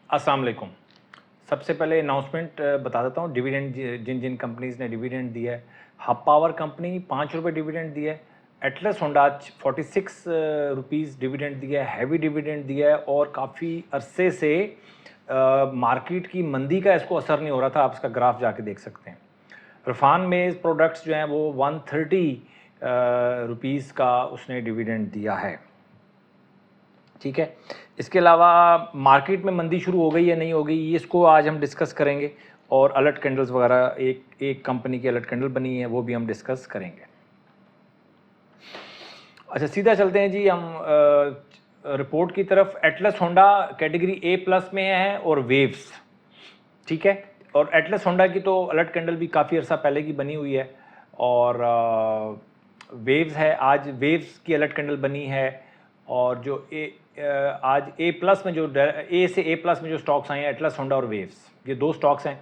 अस्सलाम वालेकुम। सबसे पहले अनाउंसमेंट बता देता हूँ। डिविडेंड जिन जिन कंपनीज़ ने डिविडेंड दिया है, हब पावर कंपनी 5 रुपये डिविडेंड दिया है, एटलस होंडाज 46 रुपीज़ डिविडेंड दिया है, हैवी डिविडेंड दिया है और काफ़ी अरसे से मार्केट की मंदी का इसको असर नहीं हो रहा था। आप इसका ग्राफ जाके देख सकते हैं। रफान में प्रोडक्ट्स जो हैं वो 130 रुपीज़ का उसने डिविडेंड दिया है। ठीक है, इसके अलावा मार्केट में मंदी शुरू हो गई या नहीं हो गई, ये इसको आज हम डिस्कस करेंगे। और अलर्ट कैंडल्स वगैरह, एक कंपनी की अलर्ट कैंडल बनी है, वो भी हम डिस्कस करेंगे। अच्छा, सीधा चलते हैं जी हम रिपोर्ट की तरफ। एटलस होंडा कैटेगरी A+ में है और वेव्स, ठीक है। और एटलस होंडा की तो अलर्ट कैंडल भी काफ़ी अर्सा पहले की बनी हुई है। और वेव्स है, आज वेव्स की अलर्ट कैंडल बनी है। और जो आज A+ में, जो A से A+ में जो स्टॉक्स आए हैं, एटलस होंडा और वेव्स, ये दो स्टॉक्स हैं।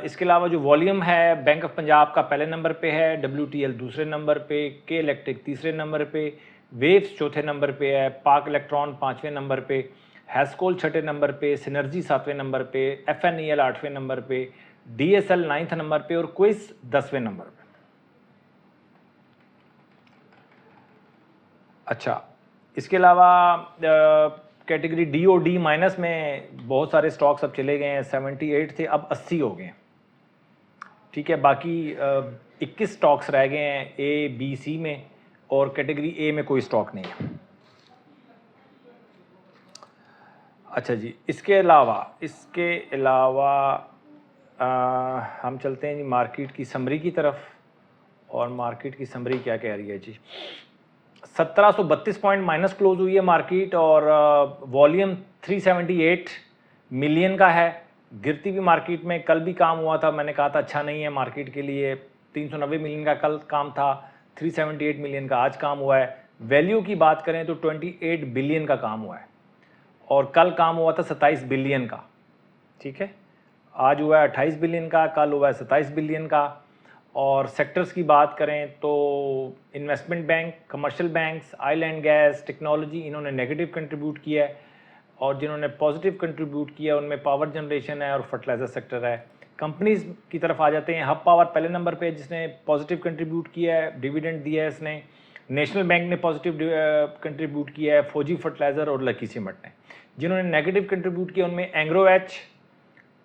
इसके अलावा जो वॉल्यूम है, बैंक ऑफ पंजाब का पहले नंबर पे है, WTL दूसरे नंबर पे, के इलेक्ट्रिक तीसरे नंबर पे, वेव्स चौथे नंबर पे है, पाक इलेक्ट्रॉन पाँचवें नंबर पे, हैस्कोल छठे नंबर पे, सिनर्जी सातवें नंबर पे, FNEL आठवें नंबर पे, DSL 9th नंबर पे और क्विज 10वें नंबर पे। अच्छा, इसके अलावा कैटेगरी DOD- में बहुत सारे स्टॉक्स अब चले गए हैं। 78 थे, अब 80 हो गए हैं। ठीक है, बाकी 21 स्टॉक्स रह गए हैं A, B, C में, और कैटेगरी A में कोई स्टॉक नहीं है। अच्छा जी, इसके अलावा हम चलते हैं जी मार्केट की समरी की तरफ। और मार्केट की समरी क्या कह रही है जी। 1732 पॉइंट माइनस क्लोज हुई है मार्केट, और वॉल्यूम 378 मिलियन का है। गिरती हुई मार्केट में कल भी काम हुआ था, मैंने कहा था अच्छा नहीं है मार्केट के लिए। 390 मिलियन का कल काम था, 378 मिलियन का आज काम हुआ है। वैल्यू की बात करें तो 28 बिलियन का काम हुआ है, और कल काम हुआ था 27 बिलियन का। ठीक है, आज हुआ है 28 बिलियन का, कल हुआ है 27 बिलियन का। और सेक्टर्स की बात करें तो investment bank, commercial banks, oil and gas, technology, इन्होंने नेगेटिव कंट्रीब्यूट किया है। और जिन्होंने पॉजिटिव कंट्रीब्यूट किया उनमें पावर जनरेशन है और फर्टिलाइजर सेक्टर है। कंपनीज की तरफ आ जाते हैं। हब पावर पहले नंबर पे, जिसने पॉजिटिव कंट्रीब्यूट किया है, डिविडेंड दिया है इसने। नेशनल बैंक ने पॉजिटिव कंट्रीब्यूट किया है, फौजी फर्टिलाइजर और लकी सीमेंट ने। जिन्होंने नेगेटिव कंट्रीब्यूट किया उनमें Engro H,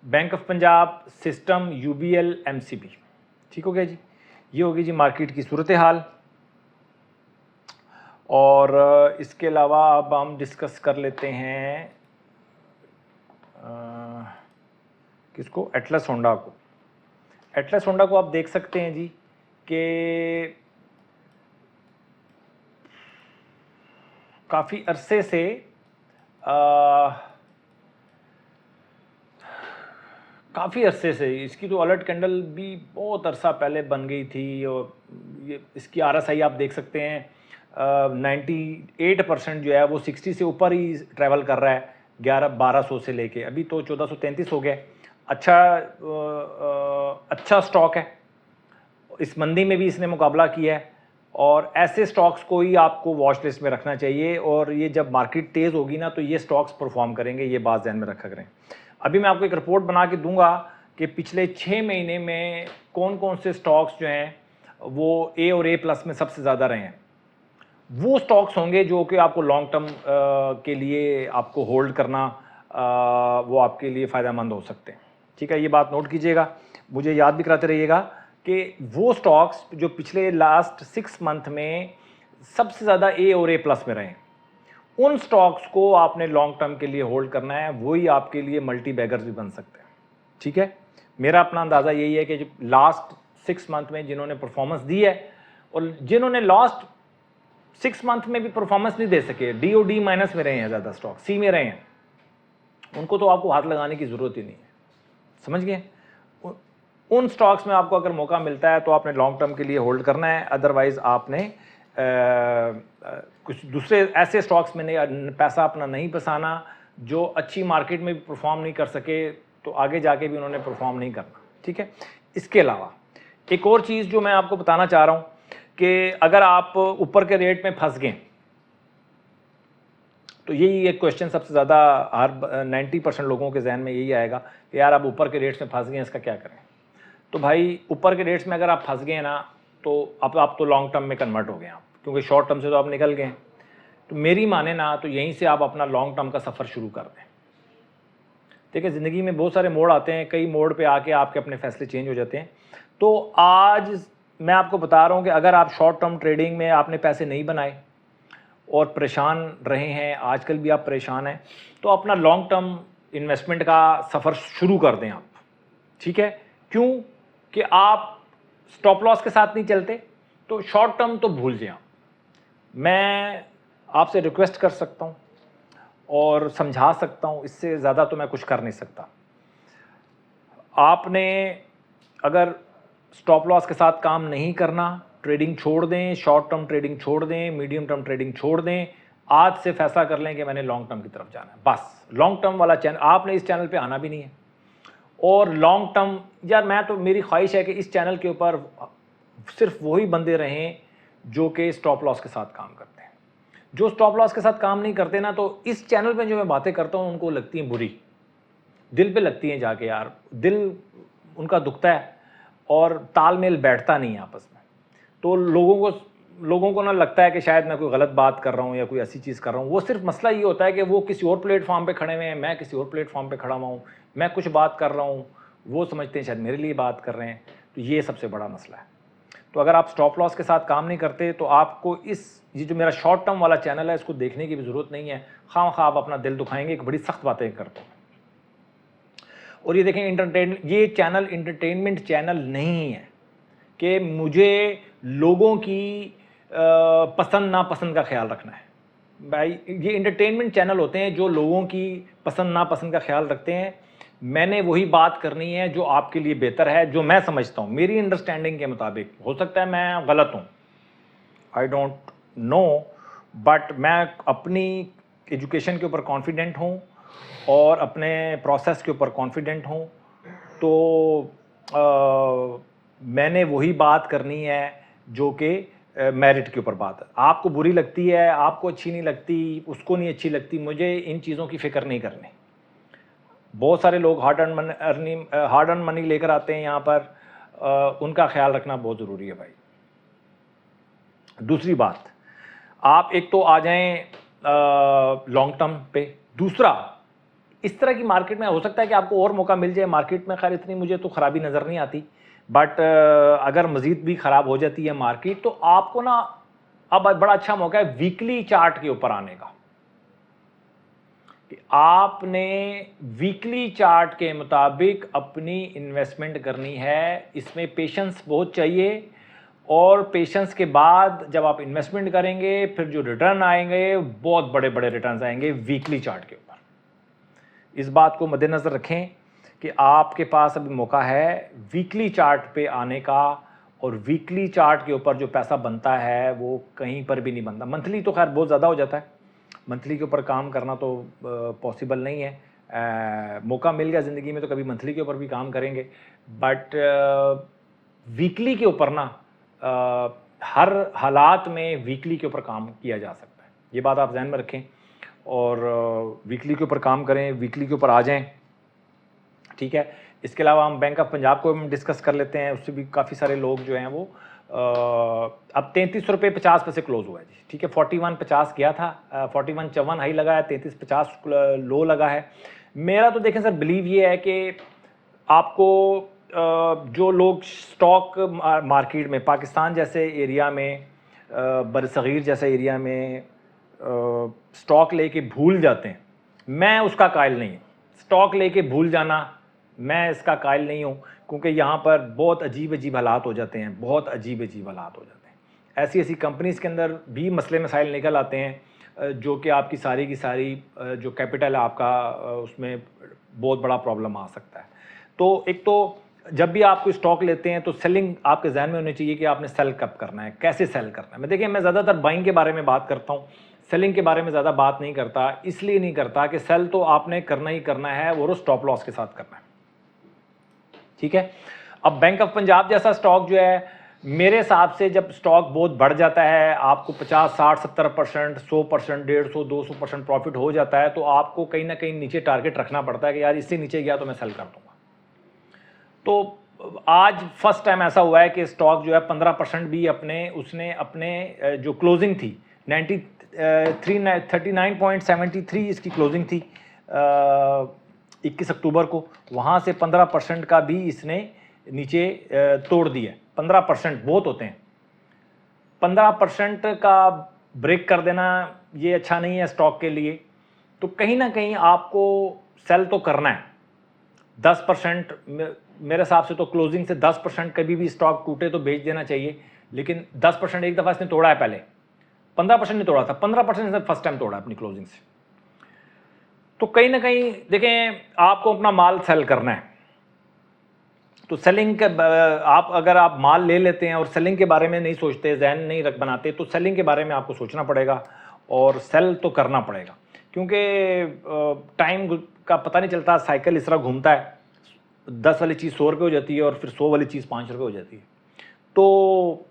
bank of Punjab, system, UBL, MCB। ठीक हो गया जी, ये होगी जी मार्केट की सूरत हाल। और इसके अलावा अब हम डिस्कस कर लेते हैं किसको, एटलस होंडा को। एटलस होंडा को आप देख सकते हैं जी कि काफ़ी अरसे से काफ़ी अरसे से इसकी तो अलर्ट कैंडल भी बहुत अरसा पहले बन गई थी। और ये इसकी RSI आप देख सकते हैं, 98% जो है वो 60 से ऊपर ही ट्रैवल कर रहा है। 1200 से लेके अभी तो 1433 हो गया। अच्छा स्टॉक है, इस मंदी में भी इसने मुकाबला किया है। और ऐसे स्टॉक्स को ही आपको वॉच लिस्ट में रखना चाहिए, और ये जब मार्केट तेज़ होगी ना तो ये स्टॉक्स परफॉर्म करेंगे, ये बात ध्यान में रखा करें। अभी मैं आपको एक रिपोर्ट बना के दूंगा कि पिछले 6 महीने में कौन कौन से स्टॉक्स जो हैं वो A और A+ में सबसे ज़्यादा रहे हैं। वो स्टॉक्स होंगे जो कि आपको लॉन्ग टर्म के लिए आपको होल्ड करना, वो आपके लिए फ़ायदेमंद हो सकते हैं। ठीक है, ये बात नोट कीजिएगा, मुझे याद भी कराते रहिएगा कि वो स्टॉक्स जो पिछले लास्ट 6 मंथ में सबसे ज़्यादा A और A+ में रहे हैं, उन स्टॉक्स को आपने लॉन्ग टर्म के लिए होल्ड करना है, वही आपके लिए मल्टी बैगर्स भी बन सकते हैं। ठीक है, मेरा अपना अंदाज़ा यही है कि जो लास्ट 6 मंथ में जिन्होंने परफॉर्मेंस दी है, और जिन्होंने लास्ट 6 मंथ में भी परफॉर्मेंस नहीं दे सके, DOD- में रहे हैं, ज़्यादा स्टॉक C में रहे हैं, उनको तो आपको हाथ लगाने की ज़रूरत ही नहीं है। समझ गए? उन स्टॉक्स में आपको अगर मौका मिलता है तो आपने लॉन्ग टर्म के लिए होल्ड करना है, अदरवाइज़ आपने कुछ दूसरे ऐसे स्टॉक्स में नहीं पैसा अपना नहीं फंसाना जो अच्छी मार्केट में भी परफॉर्म नहीं कर सके, तो आगे जाके भी उन्होंने परफॉर्म नहीं करना। ठीक है, इसके अलावा एक और चीज़ जो मैं आपको बताना चाह रहा हूँ कि अगर आप ऊपर के रेट में फंस गए तो यही एक क्वेश्चन सबसे ज़्यादा हर 90% लोगों के जहन में यही आएगा कि यार अब ऊपर के रेट्स में फंस गए हैं, इसका क्या करें। तो भाई ऊपर के रेट्स में अगर आप फंस गए ना, तो अब आप तो लॉन्ग टर्म में कन्वर्ट हो गए आप, क्योंकि शॉर्ट टर्म से तो आप निकल गए। तो मेरी माने ना तो यहीं से आप अपना लॉन्ग टर्म का सफ़र शुरू कर दें। देखिए ज़िंदगी में बहुत सारे मोड़ आते हैं, कई मोड़ पे आके आपके अपने फैसले चेंज हो जाते हैं। तो आज मैं आपको बता रहा हूँ कि अगर आप शॉर्ट टर्म ट्रेडिंग में आपने पैसे नहीं बनाए और परेशान रहे हैं, आजकल भी आप परेशान हैं, तो अपना लॉन्ग टर्म इन्वेस्टमेंट का सफ़र शुरू कर दें आप। ठीक है, क्यों कि आप स्टॉप लॉस के साथ नहीं चलते, तो शॉर्ट टर्म तो भूल जाएं आप। मैं आपसे रिक्वेस्ट कर सकता हूँ और समझा सकता हूँ, इससे ज़्यादा तो मैं कुछ कर नहीं सकता। आपने अगर स्टॉप लॉस के साथ काम नहीं करना, ट्रेडिंग छोड़ दें, शॉर्ट टर्म ट्रेडिंग छोड़ दें, मीडियम टर्म ट्रेडिंग छोड़ दें। आज से फैसला कर लें कि मैंने लॉन्ग टर्म की तरफ जाना है। बस लॉन्ग टर्म वाला चैनल, आपने इस चैनल पे आना भी नहीं है। और लॉन्ग टर्म, यार मैं तो, मेरी ख्वाहिश है कि इस चैनल के ऊपर सिर्फ वही बंदे रहें जो कि स्टॉप लॉस के साथ काम करते हैं। जो स्टॉप लॉस के साथ काम नहीं करते ना, तो इस चैनल पे जो मैं बातें करता हूँ उनको लगती हैं बुरी, दिल पे लगती हैं जाके, यार दिल उनका दुखता है और तालमेल बैठता नहीं है आपस में। तो लोगों को ना लगता है कि शायद मैं कोई गलत बात कर रहा हूँ या कोई ऐसी चीज़ कर रहा हूँ। वो सिर्फ मसला ये होता है कि वो किसी और प्लेटफॉर्म पे खड़े हुए हैं, मैं किसी और प्लेटफॉर्म पे खड़ा हुआ हूँ, मैं कुछ बात कर रहा हूँ, वो समझते हैं शायद मेरे लिए बात कर रहे हैं। तो ये सबसे बड़ा मसला है। तो अगर आप स्टॉप लॉस के साथ काम नहीं करते तो आपको ये जो मेरा शॉर्ट टर्म वाला चैनल है इसको देखने की भी ज़रूरत नहीं है। खामखा आप अपना दिल दुखाएंगे, एक बड़ी सख्त बातें करते हैं। और ये देखें, ये चैनल इंटरटेनमेंट चैनल नहीं है कि मुझे लोगों की पसंद नापसंद का ख्याल रखना है। भाई ये इंटरटेनमेंट चैनल होते हैं जो लोगों की पसंद नापसंद का ख्याल रखते हैं। मैंने वही बात करनी है जो आपके लिए बेहतर है, जो मैं समझता हूँ मेरी अंडरस्टैंडिंग के मुताबिक। हो सकता है मैं गलत हूँ, आई डोंट नो, बट मैं अपनी एजुकेशन के ऊपर कॉन्फिडेंट हूँ और अपने प्रोसेस के ऊपर कॉन्फिडेंट हूँ। तो मैंने वही बात करनी है जो कि मेरिट के ऊपर बात है। आपको बुरी लगती है, आपको अच्छी नहीं लगती, उसको नहीं अच्छी लगती, मुझे इन चीज़ों की फ़िक्र नहीं करनी। बहुत सारे लोग हार्ड अर्न मनी लेकर आते हैं यहाँ पर, उनका ख्याल रखना बहुत ज़रूरी है भाई। दूसरी बात, आप एक तो आ जाएं लॉन्ग टर्म पे। दूसरा, इस तरह की मार्केट में हो सकता है कि आपको और मौका मिल जाए मार्केट में। खैर इतनी मुझे तो ख़राबी नज़र नहीं आती, बट अगर मज़ीद भी ख़राब हो जाती है मार्केट तो आपको ना अब बड़ा अच्छा मौका है वीकली चार्ट के ऊपर आने का। कि आपने वीकली चार्ट के मुताबिक अपनी इन्वेस्टमेंट करनी है। इसमें पेशेंस बहुत चाहिए, और पेशेंस के बाद जब आप इन्वेस्टमेंट करेंगे फिर जो रिटर्न आएंगे बहुत बड़े बड़े रिटर्न आएंगे वीकली चार्ट के ऊपर। इस बात को मद्देनज़र रखें कि आपके पास अभी मौका है वीकली चार्ट पे आने का, और वीकली चार्ट के ऊपर जो पैसा बनता है वो कहीं पर भी नहीं बनता। मंथली तो खैर बहुत ज़्यादा हो जाता है, मंथली के ऊपर काम करना तो पॉसिबल नहीं है। मौका मिल गया ज़िंदगी में तो कभी मंथली के ऊपर भी काम करेंगे, बट वीकली के ऊपर ना हर हालात में वीकली के ऊपर काम किया जा सकता है। ये बात आप ध्यान में रखें और वीकली के ऊपर काम करें, वीकली के ऊपर आ जाएं। ठीक है, इसके अलावा हम बैंक ऑफ पंजाब को हम डिस्कस कर लेते हैं। उससे भी काफ़ी सारे लोग जो हैं वो अब 33 रुपये 50 पैसे क्लोज हुआ है जी। ठीक है, 41.50 गया था, 41.54 हाई लगा है, 33.50 लो लगा है। मेरा तो देखें सर बिलीव ये है कि आपको जो लोग स्टॉक मार्केट में पाकिस्तान जैसे एरिया में, बरसगीर जैसे एरिया में स्टॉक लेके भूल जाते हैं, मैं उसका कायल नहीं हूँ। स्टॉक लेके भूल जाना, मैं इसका कायल नहीं हूँ, क्योंकि यहाँ पर बहुत अजीब अजीब हालात हो जाते हैं, बहुत अजीब अजीब हालात हो जाते हैं। ऐसी ऐसी कंपनीज़ के अंदर भी मसले मसाइल निकल आते हैं जो कि आपकी सारी की सारी जो कैपिटल है आपका, उसमें बहुत बड़ा प्रॉब्लम आ सकता है। तो एक तो जब भी आप कोई स्टॉक लेते हैं तो सेलिंग आपके जहन में होनी चाहिए कि आपने सेल कब करना है, कैसे सेल करना है। मैं देखिए, मैं ज़्यादातर बाइंग के बारे में बात करता हूँ, सेलिंग के बारे में ज़्यादा बात नहीं करता। इसलिए नहीं करता कि सेल तो आपने करना ही करना है, वो स्टॉप लॉस के साथ करना है। ठीक है, अब बैंक ऑफ पंजाब जैसा स्टॉक जो है, मेरे हिसाब से जब स्टॉक बहुत बढ़ जाता है, आपको 50, 60, 70%, 100%, 150, 200% प्रॉफिट हो जाता है, तो आपको कहीं ना कहीं नीचे टारगेट रखना पड़ता है कि यार इससे नीचे गया तो मैं सेल कर दूंगा। तो आज फर्स्ट टाइम ऐसा हुआ है कि स्टॉक जो है 15% भी उसने अपने जो क्लोजिंग थी 39.73 इसकी क्लोजिंग थी 21 अक्टूबर को, वहाँ से 15% का भी इसने नीचे तोड़ दिया। 15% बहुत होते हैं, 15% का ब्रेक कर देना ये अच्छा नहीं है स्टॉक के लिए। तो कहीं ना कहीं आपको सेल तो करना है। 10% मेरे हिसाब से तो क्लोजिंग से 10% कभी भी स्टॉक टूटे तो बेच देना चाहिए, लेकिन 10% एक दफ़ा इसने तोड़ा है, पहले 15% नहीं तोड़ा था, 15% इसने फर्स्ट टाइम तोड़ा अपनी क्लोजिंग से। तो कहीं ना कहीं देखें, आपको अपना माल सेल करना है, तो सेलिंग के अगर आप माल ले लेते हैं और सेलिंग के बारे में नहीं सोचते, जहन नहीं रख बनाते, तो सेलिंग के बारे में आपको सोचना पड़ेगा और सेल तो करना पड़ेगा, क्योंकि टाइम का पता नहीं चलता, साइकिल इस तरह घूमता है। 10 वाली चीज़ 100 रुपये हो जाती है और फिर 100 वाली चीज़ 5 रुपये हो जाती है। तो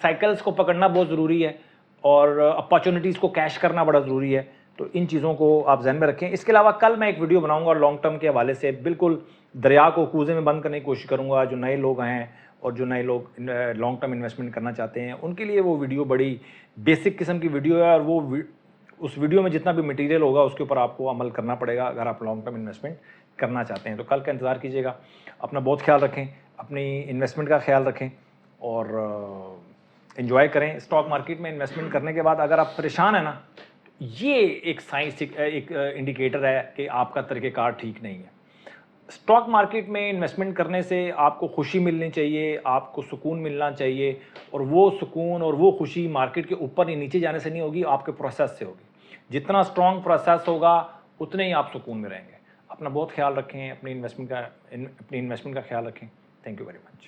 साइकिल्स को पकड़ना बहुत ज़रूरी है और अपॉर्चुनिटीज़ को कैश करना बड़ा ज़रूरी है। तो इन चीज़ों को आप जहन में रखें। इसके अलावा कल मैं एक वीडियो बनाऊंगा लॉन्ग टर्म के हवाले से, बिल्कुल दरिया को कूजे में बंद करने की कोशिश करूंगा। जो नए लोग हैं और जो नए लोग लॉन्ग टर्म इन्वेस्टमेंट करना चाहते हैं, उनके लिए वो वीडियो बड़ी बेसिक किस्म की वीडियो है, और उस वीडियो में जितना भी मटेरियल होगा उसके ऊपर आपको अमल करना पड़ेगा अगर आप लॉन्ग टर्म इन्वेस्टमेंट करना चाहते हैं। तो कल का इंतज़ार कीजिएगा। अपना बहुत ख्याल रखें, अपनी इन्वेस्टमेंट का ख्याल रखें और एंजॉय करें। स्टॉक मार्केट में इन्वेस्टमेंट करने के बाद अगर आप परेशान हैं ना, ये एक साइंस, एक इंडिकेटर है कि आपका तरीक़ेकार ठीक नहीं है। स्टॉक मार्केट में इन्वेस्टमेंट करने से आपको खुशी मिलनी चाहिए, आपको सुकून मिलना चाहिए, और वो सुकून और वो खुशी मार्केट के ऊपर या नीचे जाने से नहीं होगी, आपके प्रोसेस से होगी। जितना स्ट्रॉन्ग प्रोसेस होगा उतने ही आप सुकून में रहेंगे। अपना बहुत ख्याल रखें, अपनी इन्वेस्टमेंट का ख्याल रखें। Thank you very much.